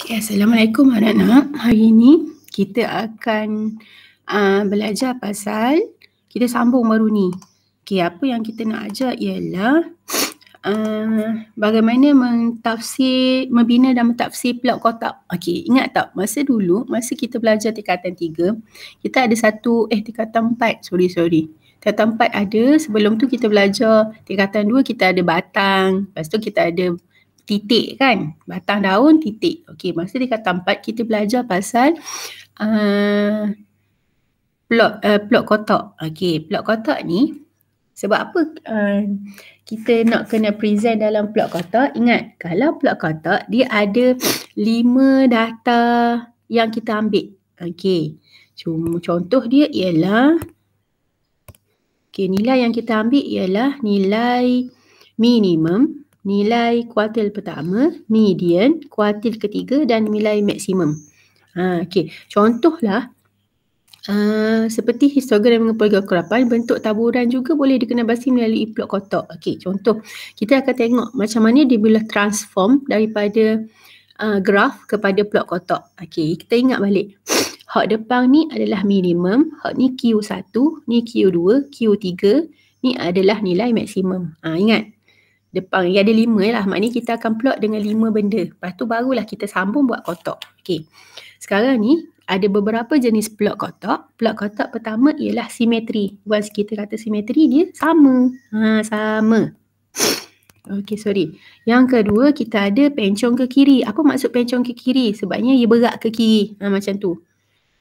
Okay, Assalamualaikum anak-anak. Hari ini kita akan belajar pasal, kita sambung baru ni. Okay, apa yang kita nak ajar ialah bagaimana membina dan mentafsir plot kotak. Okay, ingat tak masa dulu, masa kita belajar tingkatan 3, kita ada tingkatan 4, sorry. Tingkatan 4 ada, sebelum tu kita belajar tingkatan 2 kita ada batang, lepas tu kita ada titik kan, batang daun titik. Okey, masa tingkatan 4 kita belajar pasal plot kotak. Okey, plot kotak ni sebab apa kita nak kena present dalam plot kotak? Ingat, kalau plot kotak dia ada 5 data yang kita ambil. Okey, contoh dia ialah, nilai yang kita ambil ialah nilai minimum, nilai kuartil pertama, median, kuartil ketiga dan nilai maksimum. Okey, contohlah seperti histogram dengan poligokurapan, bentuk taburan juga boleh dikenalbahasi melalui plot kotak. Okey, contoh kita akan tengok macam mana dia boleh transform daripada graf kepada plot kotak. Okey, kita ingat balik. Hak depan ni adalah minimum, hak ni Q1, ni Q2, Q3, ni adalah nilai maksimum. Ingat, depan dia ada 5 lah, maknanya kita akan plot dengan 5 benda. Lepas tu barulah kita sambung buat kotak. Okey, sekarang ni ada beberapa jenis plot kotak. Plot kotak pertama ialah simetri. Once kita kata simetri, dia sama. Sama. Okey, sorry. Yang kedua, kita ada pencong ke kiri. Apa maksud pencong ke kiri? Sebabnya ia berat ke kiri. Macam tu.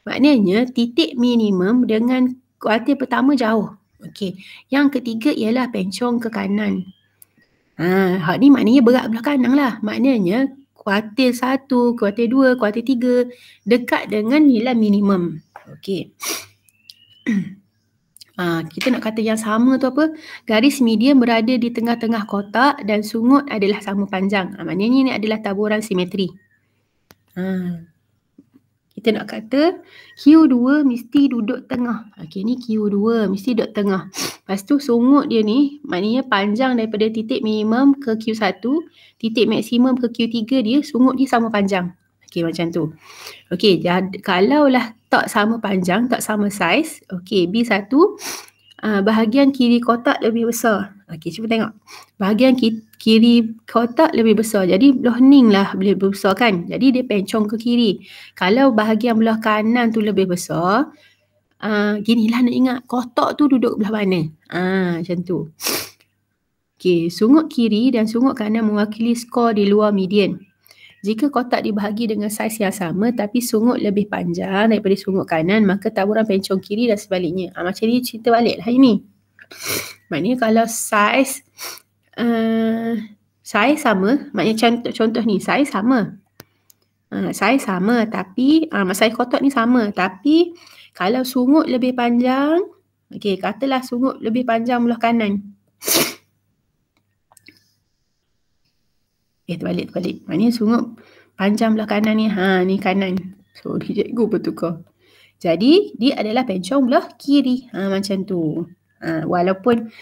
Maknanya titik minimum dengan kuartil pertama jauh. Okey. Yang ketiga ialah pencong ke kanan. Hak ni maknanya berat belah kanan lah. Maknanya kuartil 1, kuartil 2, kuartil 3 dekat dengan nilai minimum. Okey. Kita nak kata yang sama tu apa? Garis median berada di tengah-tengah kotak dan sungut adalah sama panjang. Maknanya ni adalah taburan simetri. Kita nak kata Q2 mesti duduk tengah. Okey, ni Q2 mesti duduk tengah. Lepas tu sungut dia ni maknanya panjang daripada titik minimum ke Q1, titik maksimum ke Q3 dia, sungut dia sama panjang. Okey, macam tu. Okey, kalaulah tak sama panjang, tak sama saiz, okey, B1 bahagian kiri kotak lebih besar. Okey, cuba tengok. Bahagian kiri kotak lebih besar. Jadi belah ning lah lebih besar kan. Jadi dia pencong ke kiri. Kalau bahagian belah kanan tu lebih besar, ginilah nak ingat, kotak tu duduk belah mana. Macam tu. Okey, sungut kiri dan sungut kanan mewakili skor di luar median. Jika kotak dibahagi dengan saiz yang sama tapi sungut lebih panjang daripada sungut kanan, maka taburan pencong kiri dan sebaliknya. Macam ni cerita balik lah ini. Maknanya kalau saiz sama, maknanya contoh ni, saiz sama. Saiz sama tapi saiz kotak ni sama, tapi kalau sungut lebih panjang, okey, katalah sungut lebih panjang belah kanan. Terbalik. Maknanya sungut panjang belah kanan ni. Ni kanan. Sorry, cikgu bertukar. Jadi, dia adalah pencong belah kiri. Macam tu. Walaupun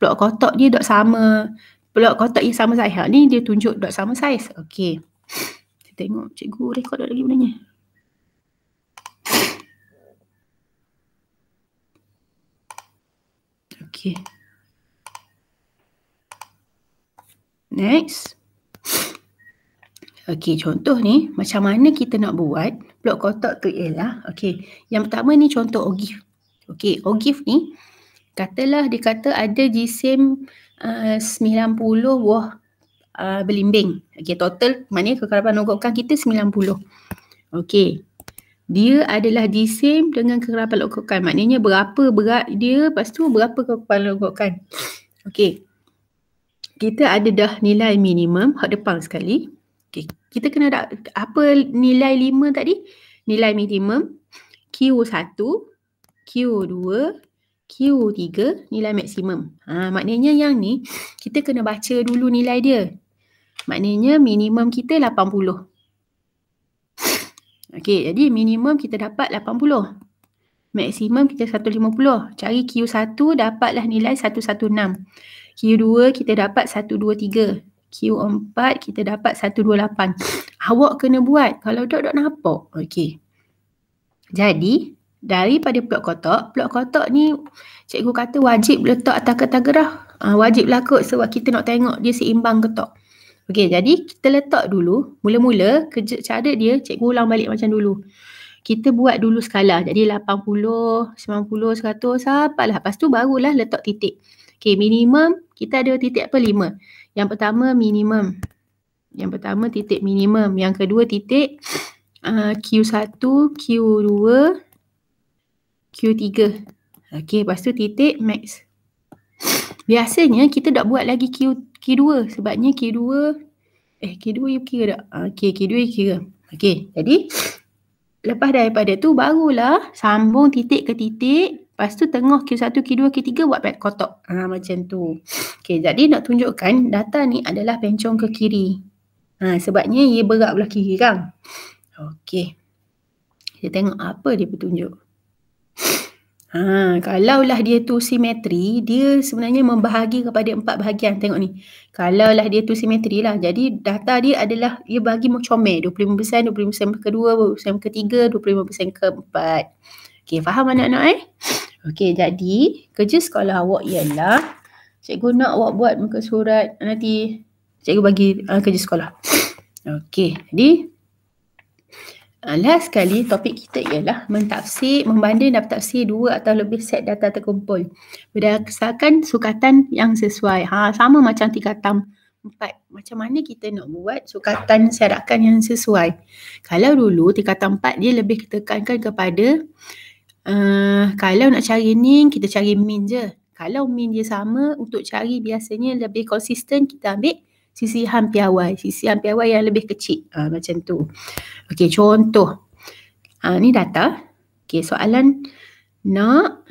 plot kotak dia tak sama. Plot kotak yang sama saiz. Ni dia tunjuk tak sama saiz. Okey. Kita tengok cikgu rekod lagi benda ni. Okey. Next. Okey, contoh ni macam mana kita nak buat plot kotak tu ialah, okey, yang pertama ni contoh ogif. Okey, ogif ni katalah dia kata ada jisim 90 buah belimbing. Okey, total maknanya kekerapan longgokan kita 90. Okey. Dia adalah jisim dengan kekerapan longgokan. Maknanya berapa berat dia, lepas tu berapa kekerapan longgokan. Okey. Kita ada dah nilai minimum hak depan sekali. Okay. Kita kena apa nilai 5 tadi? Nilai minimum, Q1, Q2, Q3, nilai maksimum. Maknanya yang ni kita kena baca dulu nilai dia. Maknanya minimum kita 80. Okey, jadi minimum kita dapat 80. Maksimum kita 150. Cari Q1 dapatlah nilai 116. Q2 kita dapat 123. Q4 kita dapat 128. Awak kena buat. Kalau tak nampak. Okey. Jadi, daripada blok kotak ni cikgu kata wajib letak atas kertas gerah. Wajib lah kot sebab kita nak tengok dia seimbang ke tak. Okey, jadi kita letak dulu. Mula-mula cara dia cikgu ulang balik macam dulu. Kita buat dulu skala. Jadi 80, 90, 100 sampailah. Lepas tu barulah letak titik. Okey, minimum kita ada titik apa? 5. Yang pertama minimum. Yang pertama titik minimum. Yang kedua titik Q1, Q2, Q3. Okey, lepas tu titik max. Biasanya kita tak buat lagi Q2 sebabnya Q2 you kira tak? Okey, Q2 you kira. Okey, jadi lepas daripada tu barulah sambung titik ke titik. Lepas tu tengah Q1, Q2, Q3 buat kotak. Macam tu. Okey, jadi nak tunjukkan data ni adalah pencong ke kiri. Sebabnya ia berat belah kiri kan. Okey. Kita tengok apa dia bertunjuk. Kalaulah dia tu simetri, dia sebenarnya membahagi kepada 4 bahagian. Tengok ni. Kalaulah dia tu simetri lah. Jadi data dia adalah, dia bagi comel. 25%, 25% kedua, 25% ketiga, 25% keempat. Okey, faham anak-anak Okey, jadi kerja sekolah awak ialah, cikgu nak awak buat muka surat, nanti cikgu bagi kerja sekolah. Okey, jadi last sekali topik kita ialah mentafsir, membanding dan tafsir 2 atau lebih set data terkumpul berdasarkan sukatan yang sesuai. Sama macam tingkatan 4. Macam mana kita nak buat sukatan syarakan yang sesuai. Kalau dulu tingkatan 4 dia lebih tekankan kepada kalau nak cari ni kita cari min je. Kalau min dia sama, untuk cari biasanya lebih konsisten kita ambil sisihan piawai. Sisihan piawai yang lebih kecil. Macam tu. Okey, contoh. Ni data. Okey, soalan nak.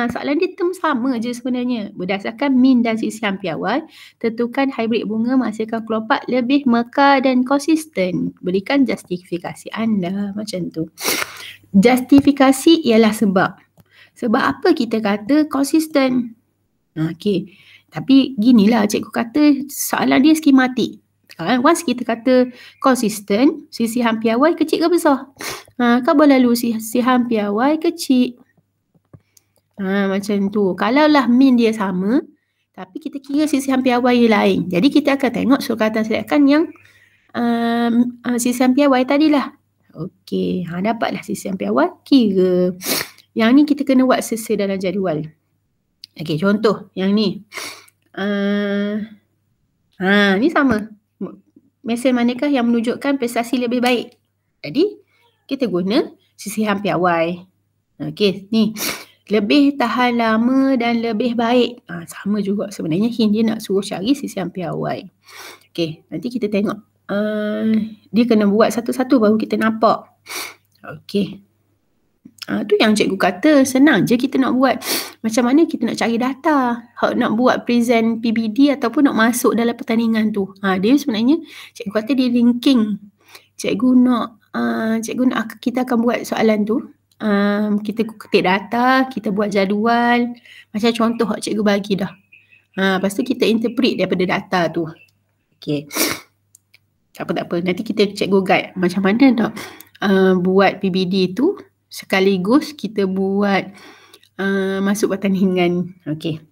Soalan dia term sama je sebenarnya. Berdasarkan min dan sisihan piawai, tentukan hybrid bunga menghasilkan kelopak lebih mekar dan konsisten. Berikan justifikasi anda. Macam tu. Justifikasi ialah sebab. Sebab apa kita kata konsisten? Okey. Tapi ginilah cikgu kata soalan dia skematik. Once kita kata konsisten, sisihan piawai kecil ke besar? Kau boleh lalu sisihan piawai kecil. Macam tu. Kalaulah min dia sama, tapi kita kira sisihan piawai lain. Jadi kita akan tengok sukatan sediakan yang sisihan piawai tadilah. Okey, dapatlah sisihan piawai, kira. Yang ni kita kena buat sesuai dalam jadual. Okey, contoh yang ni. Ni sama. Mesin manakah yang menunjukkan prestasi lebih baik? Jadi, kita guna sisihan piawai. Okey, ni. Lebih tahan lama dan lebih baik. Sama juga sebenarnya. Dia nak suruh cari sisihan piawai. Okey, nanti kita tengok. Dia kena buat satu-satu baru kita nampak. Okey. Tu yang cikgu kata senang je kita nak buat. Macam mana kita nak cari data. Nak buat present PBD ataupun nak masuk dalam pertandingan tu. Dia sebenarnya cikgu kata dia linking. Cikgu nak kita akan buat soalan tu. Kita ketik data, kita buat jadual. Macam contoh cikgu bagi dah. Lepas tu kita interpret daripada data tu. Okey. Tak apa. Nanti kita cikgu guide macam mana nak buat PBD tu. Sekaligus kita buat masuk pertandingan. Okey.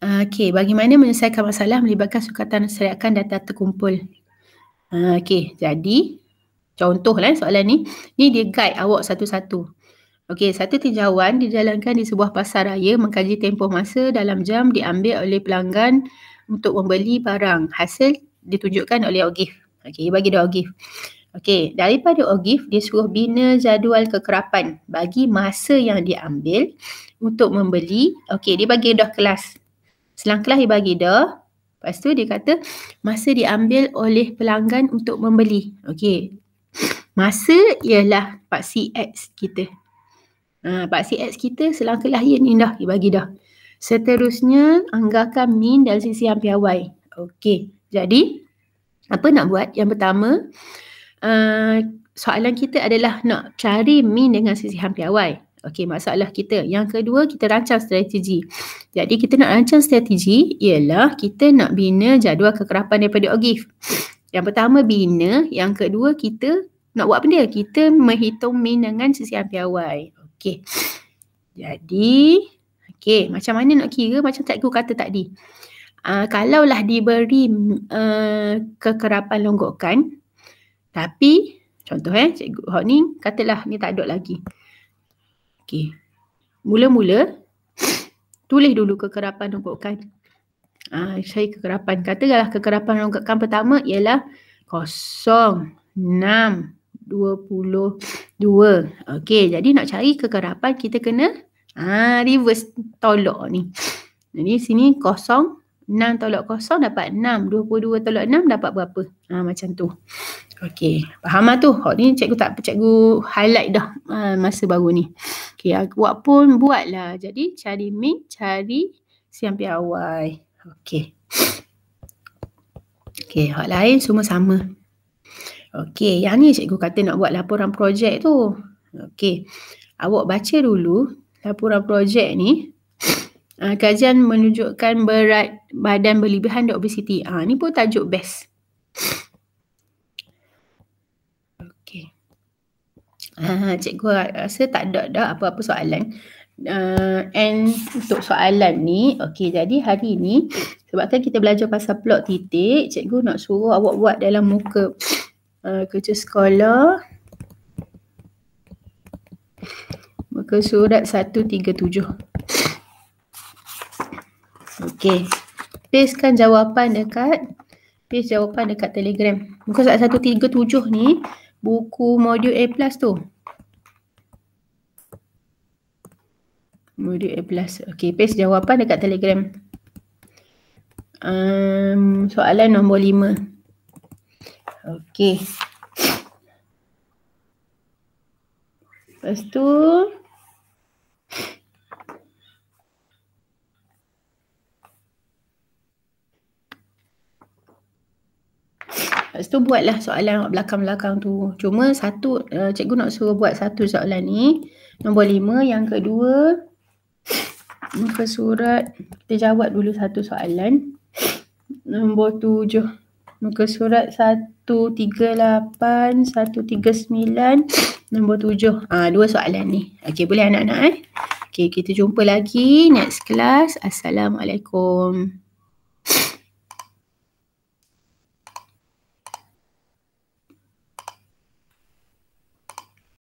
Okey, bagaimana menyelesaikan masalah melibatkan sukatan seriakan data terkumpul. Okey, jadi contohlah soalan ni. Ni dia guide awak satu-satu. Okey, satu tinjauan dijalankan di sebuah pasar raya, mengkaji tempoh masa dalam jam diambil oleh pelanggan untuk membeli barang. Hasil ditunjukkan oleh OGIF. Okey, bagi dia OGIF. Okey, daripada OGIF dia suruh bina jadual kekerapan bagi masa yang dia ambil untuk membeli. Okey, dia bagi dah kelas. Selang kelas dia bagi dah. Lepas tu dia kata masa diambil oleh pelanggan untuk membeli. Okey. Masa ialah Pak CX kita. Pak CX kita selang kelas dia ni dah dia bagi dah. Seterusnya anggarkan min dan sisihan piawai. Okey. Jadi apa nak buat? Yang pertama, soalan kita adalah nak cari min dengan sisihan piawai. Okey, masalah kita. Yang kedua, kita rancang strategi. Jadi kita nak rancang strategi ialah kita nak bina jadual kekerapan daripada OGIF. Yang pertama bina, yang kedua kita nak buat apa dia? Kita menghitung min dengan sisian piawai. Okey. Jadi, okey, macam mana nak kira macam cikgu kata tadi. Kalaulah diberi kekerapan longgokan, tapi contoh cikgu ni katalah ni tak ada lagi. Okey. Mula-mula tulis dulu kekerapan longgokan. Saya kekerapan. Katakanlah kekerapan longgokan pertama ialah 0, 6, 22. Okey, jadi nak cari kekerapan kita kena reverse tolak ni. Jadi sini 0, 6 tolak 0 dapat 6. 22 tolak 6 dapat berapa? Macam tu. Okey, faham lah tu. Ni cikgu highlight dah masa baru ni. Okey, buat pun buatlah. Jadi cari min, cari siang piawai. Okey. Okey, hak lain semua sama. Okey, yang ni cikgu kata nak buat laporan projek tu. Okey, awak baca dulu laporan projek ni. Kajian menunjukkan berat badan berlebihan dan obesiti. Ni pun tajuk best. Okey. Cikgu rasa tak ada dah apa-apa soalan. And untuk soalan ni, okey, jadi hari ni sebabkan kita belajar pasal plot titik, cikgu nak suruh awak buat dalam muka kerja sekolah muka surat 137. Okey, pastekan jawapan dekat Telegram. Muka surat 137 ni buku modul A+ tu. Modul A+. Okey, paste jawapan dekat Telegram. Soalan nombor 5. Okey. Lepas tu buatlah soalan belakang-belakang tu. Cuma satu, cikgu nak suruh buat satu soalan ni. Nombor 5. Yang kedua, muka surat, kita jawab dulu satu soalan. Nombor 7. Muka surat 138, 139, nombor 7. 2 soalan ni. Okey, boleh anak-anak Okey, kita jumpa lagi next class. Assalamualaikum.